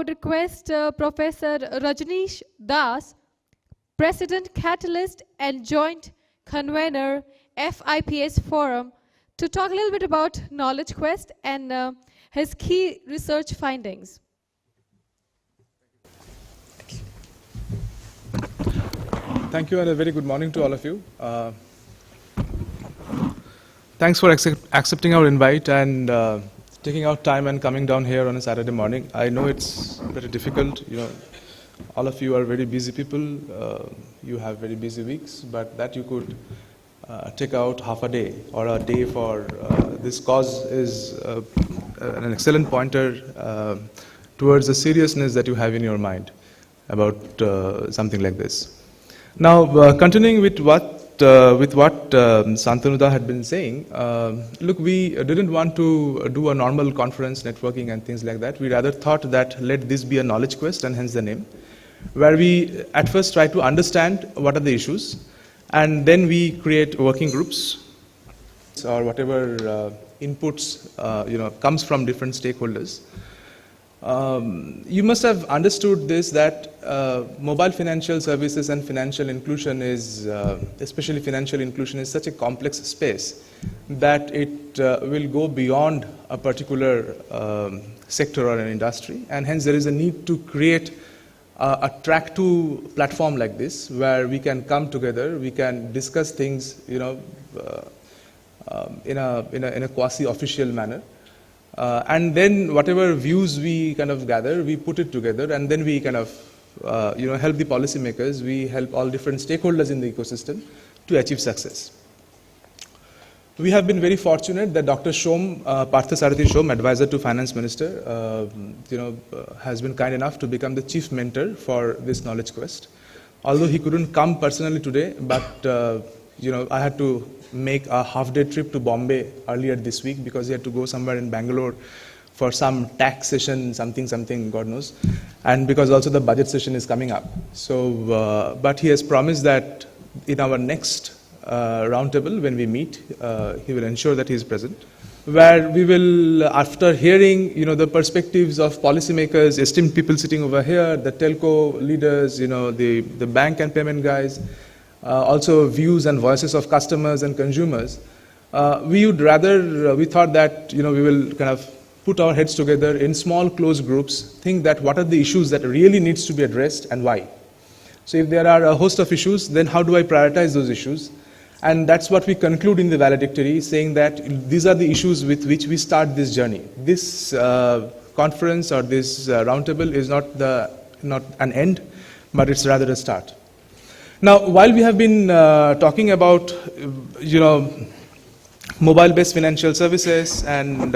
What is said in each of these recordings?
would request Professor Rajneesh Das, President Catalyst and Joint Convener FIPS Forum, to talk a little bit about Knowledge Quest and his key research findings. Thank you and a very good morning to all of you. Thanks for accepting our invite and taking out time and coming down here on a Saturday morning. I know it's very difficult. All of you are very busy people. You have very busy weeks, but that you could take out half a day or a day for this cause is an excellent pointer towards the seriousness that you have in your mind about something like this. Now, continuing with what Santanuda had been saying, look, we didn't want to do a normal conference, networking and things like that. We rather thought that let this be a knowledge quest, and hence the name, where we at first try to understand what are the issues, and then we create working groups or whatever inputs comes from different stakeholders. You must have understood this, that mobile financial services and financial inclusion is, especially financial inclusion, is such a complex space that it will go beyond a particular sector or an industry, and hence there is a need to create a track to platform like this, where we can come together, we can discuss things, in a quasi-official manner. And then whatever views we kind of gather, we put it together, and then we kind of help the policymakers, we help all different stakeholders in the ecosystem to achieve success. We have been very fortunate that Dr. Shom, Parthasarathi Shom, advisor to Finance Minister, has been kind enough to become the chief mentor for this knowledge quest. Although he couldn't come personally today, but I had to make a half-day trip to Bombay earlier this week because he had to go somewhere in Bangalore for some tax session, something, God knows, and because also the budget session is coming up. So, but he has promised that in our next roundtable, when we meet, he will ensure that he is present, where we will, after hearing, the perspectives of policymakers, esteemed people sitting over here, the telco leaders, the bank and payment guys, also views and voices of customers and consumers, we thought that, we will kind of put our heads together in small closed groups, think that what are the issues that really needs to be addressed and why. So if there are a host of issues, then how do I prioritize those issues? And that's what we conclude in the valedictory, saying that these are the issues with which we start this journey. This conference or this roundtable is not an end, but it's rather a start. Now, while we have been talking about, mobile-based financial services, and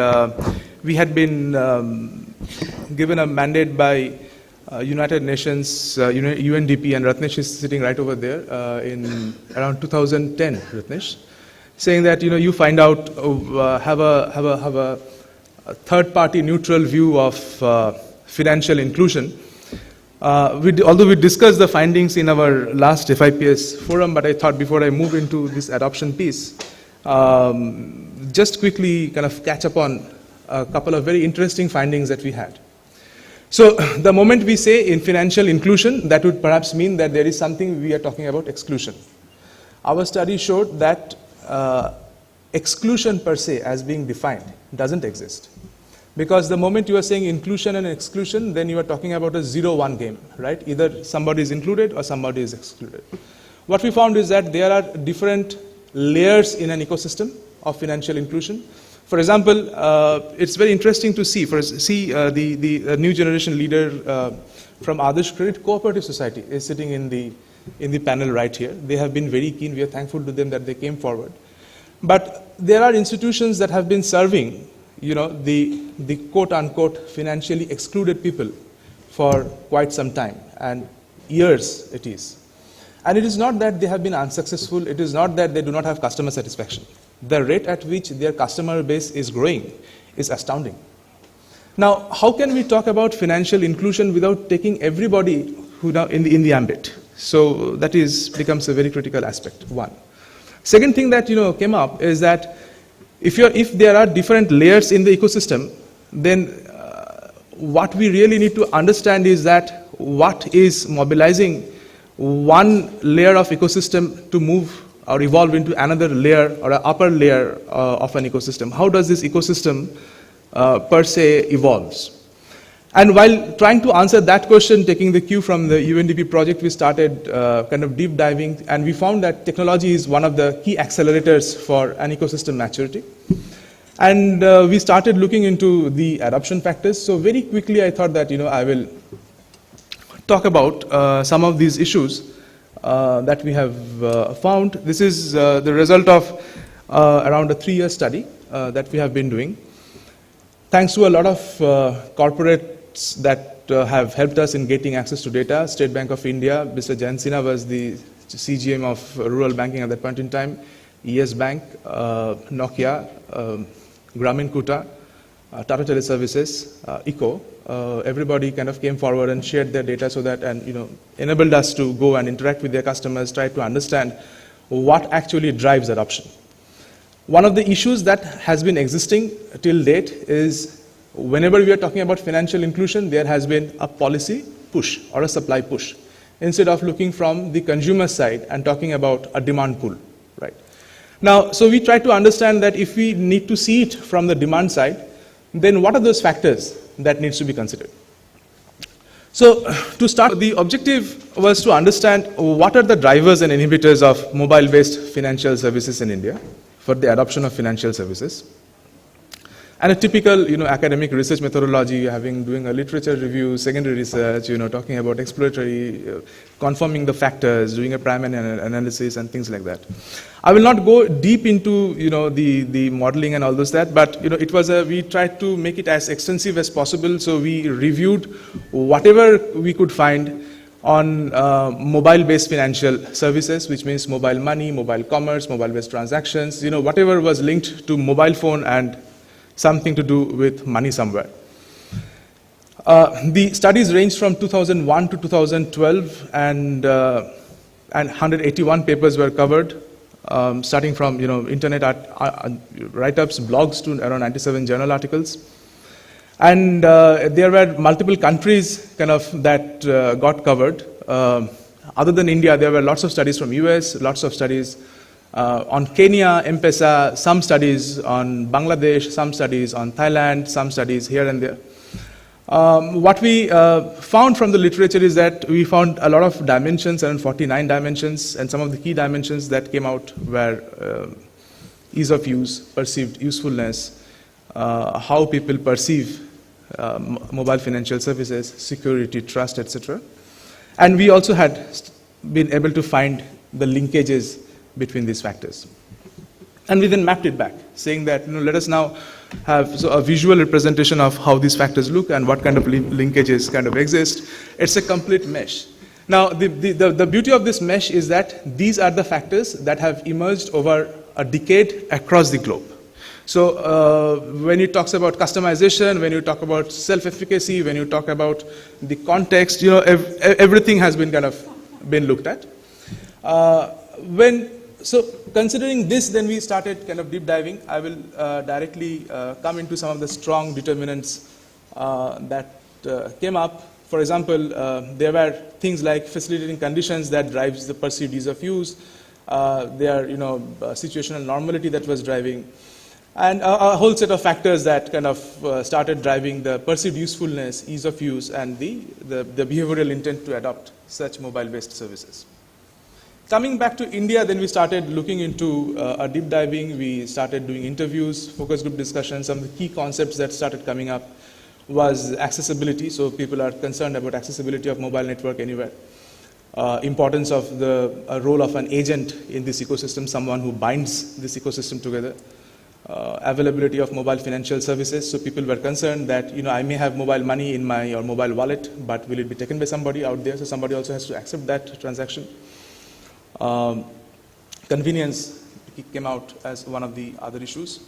we had been given a mandate by United Nations, UNDP, and Ratnesh is sitting right over there in around 2010, Ratnesh, saying that you find out, have a third-party neutral view of financial inclusion. Although we discussed the findings in our last FIPS forum, but I thought before I move into this adoption piece, just quickly kind of catch up on a couple of very interesting findings that we had. So the moment we say in financial inclusion, that would perhaps mean that there is something we are talking about exclusion. Our study showed that exclusion per se as being defined doesn't exist. Because the moment you are saying inclusion and exclusion, then you are talking about a 0-1 game, right? Either somebody is included or somebody is excluded. What we found is that there are different layers in an ecosystem of financial inclusion. For example, it's very interesting to see the new generation leader from Adarsh Credit Cooperative Society is sitting in the panel right here. They have been very keen. We are thankful to them that they came forward. But there are institutions that have been serving, the quote-unquote financially excluded people for quite some time, and years it is. And it is not that they have been unsuccessful. It is not that they do not have customer satisfaction. The rate at which their customer base is growing is astounding. Now, how can we talk about financial inclusion without taking everybody who now in the ambit? So that becomes a very critical aspect, one. Second thing that came up is that if there are different layers in the ecosystem, then what we really need to understand is that what is mobilizing one layer of ecosystem to move or evolve into another layer or an upper layer of an ecosystem. How does this ecosystem per se evolves? And while trying to answer that question, taking the cue from the UNDP project, we started kind of deep diving, and we found that technology is one of the key accelerators for an ecosystem maturity. And we started looking into the adoption factors. So very quickly, I thought that I will talk about some of these issues that we have found. This is the result of around a 3-year study that we have been doing. Thanks to a lot of corporates that have helped us in getting access to data. State Bank of India, Mr. Jansina was the CGM of rural banking at that point in time. Yes Bank, Nokia, Grameen Kuta, Tata Teleservices, ICO. Everybody kind of came forward and shared their data so that, and enabled us to go and interact with their customers, try to understand what actually drives adoption. One of the issues that has been existing till date is whenever we are talking about financial inclusion, there has been a policy push or a supply push, instead of looking from the consumer side and talking about a demand pool, right? Now, so we try to understand that if we need to see it from the demand side, then what are those factors that needs to be considered? So to start, the objective was to understand what are the drivers and inhibitors of mobile-based financial services in India for the adoption of financial services. And a typical, academic research methodology, doing a literature review, secondary research, talking about exploratory, confirming the factors, doing a primary analysis and things like that. I will not go deep into, the modeling and all those that, but, it was we tried to make it as extensive as possible. So we reviewed whatever we could find on mobile-based financial services, which means mobile money, mobile commerce, mobile-based transactions, whatever was linked to mobile phone and something to do with money somewhere. The studies ranged from 2001 to 2012, and 181 papers were covered, starting from internet write-ups, blogs to around 97 journal articles. And there were multiple countries that got covered. Other than India, there were lots of studies from US, lots of studies on Kenya, M-Pesa, some studies on Bangladesh, some studies on Thailand, some studies here and there. What we found from the literature is that we found a lot of dimensions, around 49 dimensions, and some of the key dimensions that came out were ease of use, perceived usefulness, how people perceive mobile financial services, security, trust, etc. And we also had been able to find the linkages between these factors. And we then mapped it back, saying that let us now have a visual representation of how these factors look and what kind of linkages exist. It's a complete mesh. Now, the beauty of this mesh is that these are the factors that have emerged over a decade across the globe. So when it talks about customization, when you talk about self-efficacy, when you talk about the context, everything has been been looked at. So considering this, then we started deep diving. I will directly come into some of the strong determinants that came up. For example, there were things like facilitating conditions that drives the perceived ease of use. There are situational normality that was driving, and a whole set of factors that started driving the perceived usefulness, ease of use, and the behavioral intent to adopt such mobile-based services. Coming back to India, then we started looking into a deep diving. We started doing interviews, focus group discussions. Some of the key concepts that started coming up was accessibility. So people are concerned about accessibility of mobile network anywhere. Importance of the role of an agent in this ecosystem, someone who binds this ecosystem together. Availability of mobile financial services. So people were concerned that I may have mobile money in my or mobile wallet, but will it be taken by somebody out there? So somebody also has to accept that transaction. Convenience came out as one of the other issues.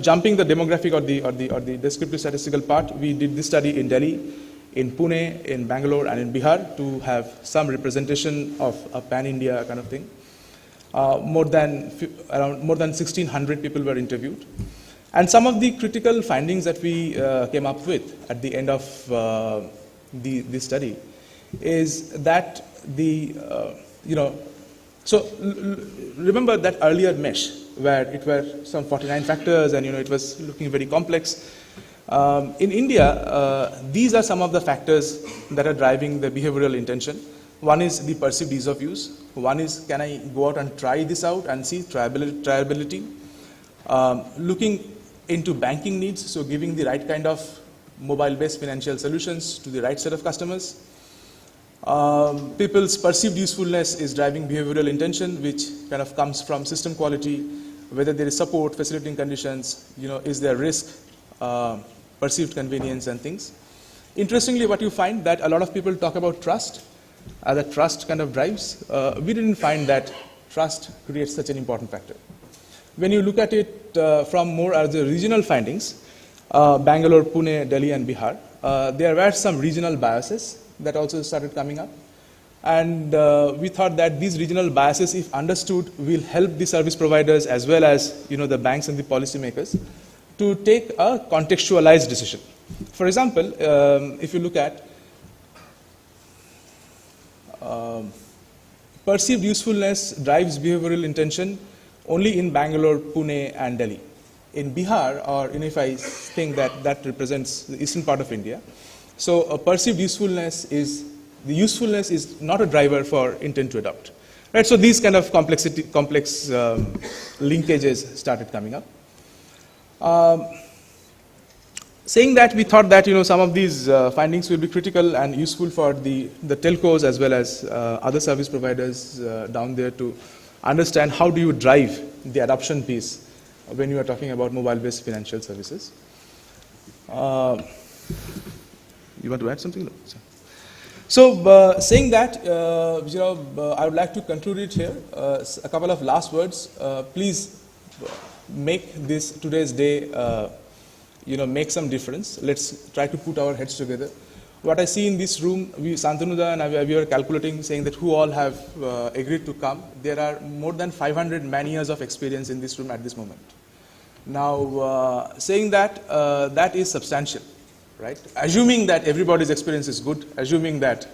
Jumping the demographic or the descriptive statistical part, we did this study in Delhi, in Pune, in Bangalore, and in Bihar to have some representation of a pan-India kind of thing. More than 1,600 people were interviewed. And some of the critical findings that we came up with at the end of the study is that remember that earlier mesh where it were some 49 factors and it was looking very complex. In India, these are some of the factors that are driving the behavioral intention. One is the perceived ease of use. One is, can I go out and try this out and see triability? Looking into banking needs, so giving the right kind of mobile-based financial solutions to the right set of customers. People's perceived usefulness is driving behavioral intention, which kind of comes from system quality, whether there is support, facilitating conditions, is there risk, perceived convenience and things. Interestingly, what you find that a lot of people talk about trust, that trust kind of drives. We didn't find that trust creates such an important factor. When you look at it from more as the regional findings, Bangalore, Pune, Delhi and Bihar, there were some regional biases that also started coming up. And we thought that these regional biases, if understood, will help the service providers as well as the banks and the policymakers to take a contextualized decision. For example, if you look at perceived usefulness drives behavioral intention only in Bangalore, Pune and Delhi. In Bihar, or if I think that represents the eastern part of India, so a perceived usefulness is not a driver for intent to adopt. Right? So these kind of complex linkages started coming up. Saying that, we thought that some of these findings will be critical and useful for the telcos as well as other service providers down there to understand how do you drive the adoption piece when you are talking about mobile-based financial services. You want to add something? No. So saying that, I would like to conclude it here. A couple of last words. Please make today's day, make some difference. Let's try to put our heads together. What I see in this room, Santanuda and we were calculating, saying that who all have agreed to come. There are more than 500 man-years of experience in this room at this moment. Now, saying that, that is substantial, right? Assuming that everybody's experience is good, assuming that,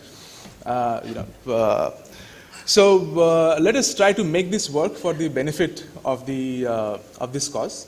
so let us try to make this work for the benefit of this cause.